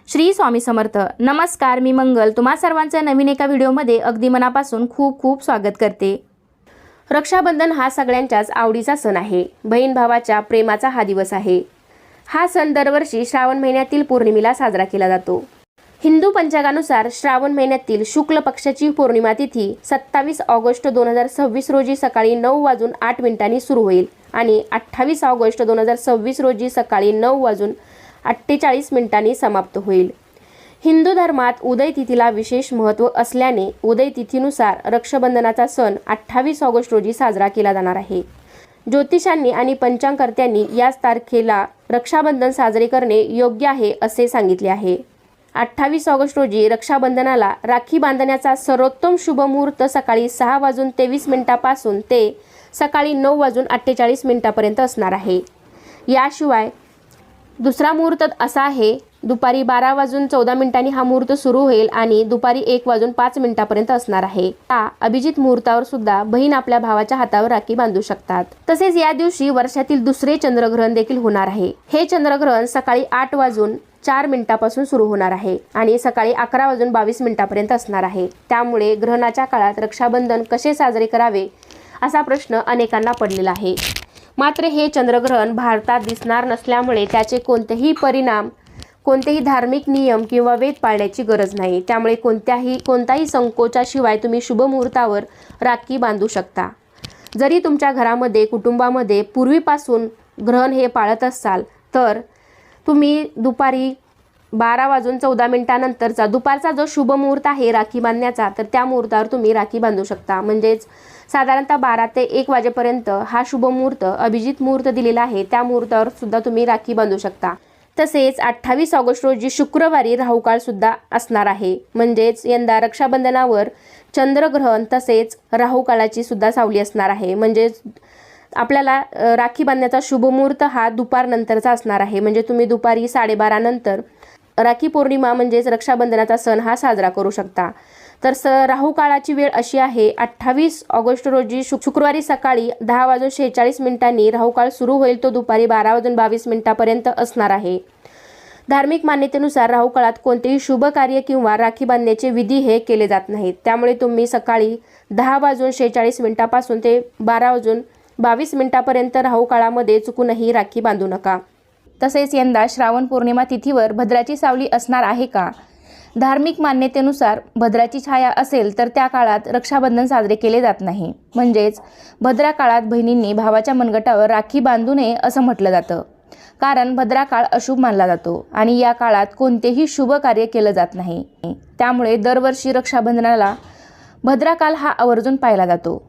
श्री स्वामी समर्थ. नमस्कार, मी मंगल तुम्हा सर्वांचं नवीन एका व्हिडिओमध्ये अगदी मनापासून खूप खूप स्वागत करते. रक्षाबंधन हा सगळ्यांच्याच आवडीचा सण आहे. बहीण भावाच्या प्रेमाचा हा दिवस आहे. हा सण दरवर्षी श्रावण महिन्यातील पौर्णिमेला साजरा केला जातो. हिंदू पंचांगानुसार श्रावण महिन्यातील शुक्ल पक्षाची पौर्णिमा तिथी 27 ऑगस्ट 2026 रोजी सकाळी 9:08 सुरू होईल आणि 28 ऑगस्ट 2026 रोजी सकाळी 9:48 समाप्त होईल. हिंदू धर्मात उदय तिथीला विशेष महत्त्व असल्याने उदय तिथीनुसार रक्षाबंधनाचा सण 28 ऑगस्ट रोजी साजरा केला जाणार आहे. ज्योतिषांनी आणि पंचांगकर्त्यांनी याच तारखेला रक्षाबंधन साजरे करणे योग्य आहे असे सांगितले आहे. 28 ऑगस्ट रोजी रक्षाबंधनाला राखी बांधण्याचा सर्वोत्तम शुभ मुहूर्त सकाळी 6:23 पासून ते सकाळी 9:48 पर्यंत असणार आहे. याशिवाय दुसरा मुहूर्त असा आहे, दुपारी 12:14 हा मुहूर्त सुरू होईल आणि दुपारी 1:05 पर्यंत असणार आहे. या अभिजित मुहूर्तावर सुद्धा बहीण आपल्या भावाच्या हातावर राखी बांधू शकतात. तसेच या दिवशी वर्षातील दुसरे चंद्रग्रहण देखील होणार आहे. हे चंद्रग्रहण सकाळी 8:04 पासून सुरू होणार आहे आणि सकाळी 11:22 पर्यंत असणार आहे. त्यामुळे ग्रहणाच्या काळात रक्षाबंधन कसे साजरे करावे असा प्रश्न अनेकांना पडलेला आहे. मात्र हे चंद्रग्रहण भारतात दिसणार नसल्यामुळे त्याचे कोणतेही धार्मिक नियम किंवा वेद पाळण्याची गरज नाही. त्यामुळे कोणताही संकोचाशिवाय तुम्ही शुभ मुहूर्तावर राखी बांधू शकता. जरी तुमच्या घरामध्ये कुटुंबामध्ये पूर्वीपासून ग्रहण हे पाळत असाल तर तुम्ही दुपारी 12:14 नंतरचा दुपारचा जो शुभ मुहूर्त आहे राखी बांधण्याचा, तर त्या मुहूर्तावर तुम्ही राखी बांधू शकता. म्हणजेच साधारणतः 12 ते 1 वाजेपर्यंत हा शुभ मुहूर्त अभिजित मुहूर्त दिलेला आहे. त्या मुहूर्तावर सुद्धा तुम्ही राखी बांधू शकता. तसेच 28 ऑगस्ट रोजी शुक्रवारी राहुकाळ सुद्धा असणार आहे. म्हणजेच यंदा रक्षाबंधनावर चंद्रग्रहण तसेच राहुकाळाची सुद्धा सावली असणार आहे. म्हणजेच आपल्याला राखी बांधण्याचा शुभ मुहूर्त हा दुपारनंतरचा असणार आहे. म्हणजे तुम्ही दुपारी 12:30 नंतर राखी पौर्णिमा म्हणजेच रक्षाबंधनाचा सण हा साजरा करू शकता. तर राहुकाळाची वेळ अशी आहे, 28 ऑगस्ट रोजी शुक्रवारी सकाळी 10:46 राहुकाळ सुरू होईल. तो दुपारी 12:22 पर्यंत असणार आहे. धार्मिक मान्यतेनुसार राहुकाळात कोणतेही शुभ कार्य किंवा राखी बांधण्याचे विधी हे केले जात नाहीत. त्यामुळे तुम्ही सकाळी 10:46 पासून ते 12:22 पर्यंत राहुकाळामध्ये चुकूनही राखी बांधू नका. तसेच यंदा श्रावण पौर्णिमा तिथीवर भद्राची सावली असणार आहे का? धार्मिक मान्यतेनुसार भद्राची छाया असेल तर त्या काळात रक्षाबंधन साजरे केले जात नाही. म्हणजेच भद्रा काळात बहिणींनी भावाच्या मनगटावर राखी बांधू नये असं म्हटलं जातं. कारण भद्रा काळ अशुभ मानला जातो आणि या काळात कोणतेही शुभ कार्य केलं जात नाही. त्यामुळे दरवर्षी रक्षाबंधनाला भद्रा काळ हा आवर्जून पाळला जातो.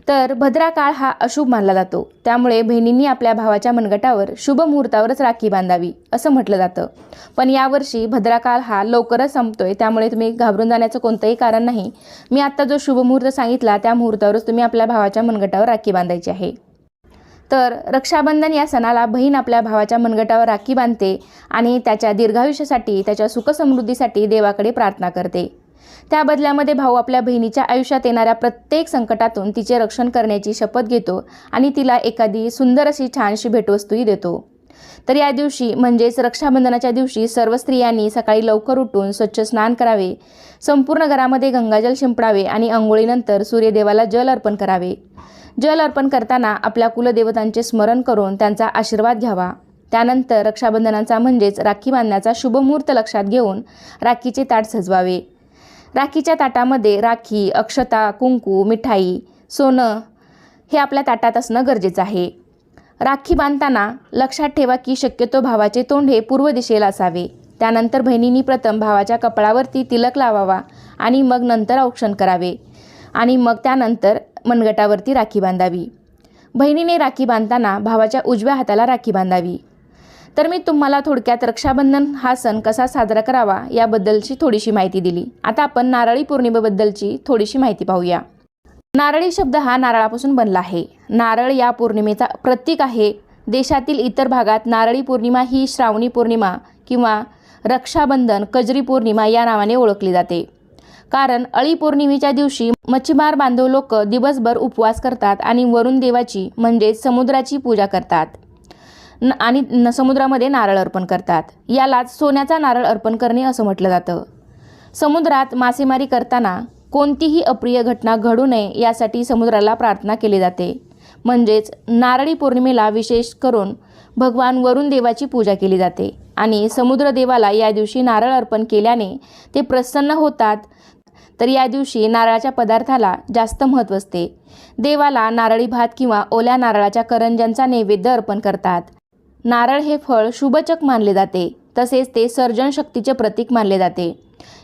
तर भद्रा काळ हा अशुभ मानला जातो. त्यामुळे बहिणींनी आपल्या भावाच्या मनगटावर शुभ मुहूर्तावरच राखी बांधावी असं म्हटलं जातं. पण यावर्षी भद्रा काळ हा लवकरच संपतोय. त्यामुळे तुम्ही घाबरून जाण्याचं कोणतंही कारण नाही. मी आत्ता जो शुभ मुहूर्त सांगितला त्या मुहूर्तावरच तुम्ही आपल्या भावाच्या मनगटावर राखी बांधायची आहे. तर रक्षाबंधन या सणाला बहीण आपल्या भावाच्या मनगटावर राखी बांधते आणि त्याच्या दीर्घायुष्यासाठी, त्याच्या सुखसमृद्धीसाठी देवाकडे प्रार्थना करते. त्या बदल्यामध्ये भाऊ आपल्या बहिणीच्या आयुष्यात येणाऱ्या प्रत्येक संकटातून तिचे रक्षण करण्याची शपथ घेतो आणि तिला एखादी सुंदर अशी छानशी भेटवस्तूही देतो. तर या दिवशी म्हणजेच रक्षाबंधनाच्या दिवशी सर्व स्त्रियांनी सकाळी लवकर उठून स्वच्छ स्नान करावे, संपूर्ण घरामध्ये गंगाजल शिंपडावे आणि अंघोळीनंतर सूर्यदेवाला जल अर्पण करावे. जल अर्पण करताना आपल्या कुलदेवतांचे स्मरण करून त्यांचा आशीर्वाद घ्यावा. त्यानंतर रक्षाबंधनाचा म्हणजेच राखी बांधण्याचा शुभ मुहूर्त लक्षात घेऊन राखीचे ताट सजवावे. राखीच्या ताटामध्ये राखी, अक्षता, कुंकू, मिठाई, सोनं हे आपल्या ताटात असणं गरजेचं आहे. राखी बांधताना लक्षात ठेवा की शक्यतो भावाचे तोंड हे पूर्व दिशेला असावे. त्यानंतर बहिणींनी प्रथम भावाच्या कपाळावरती तिलक लावावा आणि मग नंतर औक्षण करावे आणि मग त्यानंतर मनगटावरती राखी बांधावी. बहिणीने राखी बांधताना भावाच्या उजव्या हाताला राखी बांधावी. तर मी तुम्हाला थोडक्यात रक्षाबंधन हा सण कसा साजरा करावा याबद्दलची थोडीशी माहिती दिली. आता आपण नारळी पौर्णिमेबद्दलची थोडीशी माहिती पाहूया. नारळी शब्द हा नारळापासून बनला आहे. नारळ या पौर्णिमेचा प्रतीक आहे. देशातील इतर भागात नारळी पौर्णिमा ही श्रावणी पौर्णिमा किंवा रक्षाबंधन, कजरी पौर्णिमा या नावाने ओळखली जाते. कारण अळी पौर्णिमेच्या दिवशी मच्छीमार बांधव लोक दिवसभर उपवास करतात आणि वरुण देवाची म्हणजेच समुद्राची पूजा करतात. आणि समुद्रामध्ये नारळ अर्पण करतात। यालाच सोन्याचा नारळ अर्पण करणे असं म्हटलं जातं। समुद्रात मासेमारी करताना कोणतीही अप्रिय घटना घडू नये यासाठी समुद्राला प्रार्थना केली जाते। म्हणजेच नारळी पौर्णिमेला विशेष करून भगवान वरुण देवाची पूजा केली जाते आणि समुद्र देवाला या दिवशी नारळ अर्पण केल्याने ते प्रसन्न होतात। तर या दिवशी नारळाच्या पदार्थाला जास्त महत्त्व असते। देवाला नारळी भात किंवा ओल्या नारळाच्या करंज्यांचा नैवेद्य अर्पण करतात। नारळ हे फळ शुभचक मानले जाते, तसेच ते सर्जन शक्तीचे प्रतीक मानले जाते।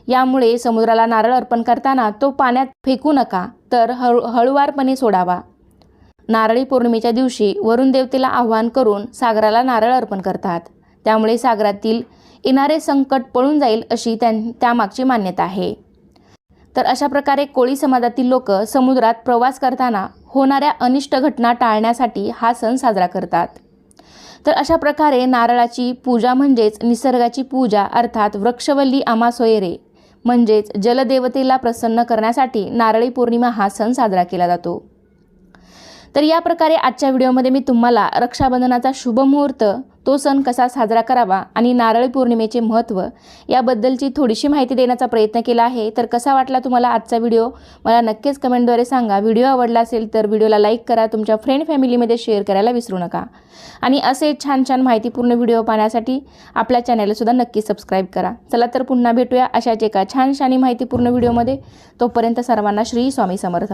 यामुळे समुद्राला नारळ अर्पण करताना तो पाण्यात फेकू नका, तर हळूवारपणे सोडावा। नारळी पौर्णिमेच्या दिवशी वरुण देवतेला आवाहन करून सागराला नारळ अर्पण करतात। त्यामुळे सागरातील येणारे संकट पळून जाईल अशी त्यामागची मान्यता आहे। तर अशा प्रकारे कोळी समाजातील लोक समुद्रात प्रवास करताना होणाऱ्या अनिष्ट घटना टाळण्यासाठी हा सण साजरा करतात। तर अशा प्रकारे नारळाची पूजा म्हणजेच निसर्गाची पूजा, अर्थात वृक्षवल्ली आम्हा सोयरे म्हणजेच जलदेवतेला प्रसन्न करण्यासाठी नारळी पौर्णिमा हा सण साजरा केला जातो। तर या प्रकारे आजच्या व्हिडिओमध्ये मी तुम्हाला रक्षाबंधनाचा शुभ मुहूर्त, तो सण कसा साजरा करावा आणि नारळी पौर्णिमेचे महत्त्व याबद्दलची थोडीशी माहिती देण्याचा प्रयत्न केला आहे। तर कसा वाटला तुम्हाला आजचा व्हिडिओ मला नक्कीच कमेंटद्वारे सांगा। व्हिडिओ आवडला असेल तर व्हिडिओला लाईक करा, तुमच्या फ्रेंड फॅमिलीमध्ये शेअर करायला विसरू नका आणि असे छान छान माहितीपूर्ण व्हिडिओ पाहण्यासाठी आपल्या चॅनलसुद्धा नक्की सबस्क्राईब करा। चला तर पुन्हा भेटूया अशाच एका छानशा आणि माहितीपूर्ण व्हिडिओमध्ये। तोपर्यंत सर्वांना श्री स्वामी समर्थ।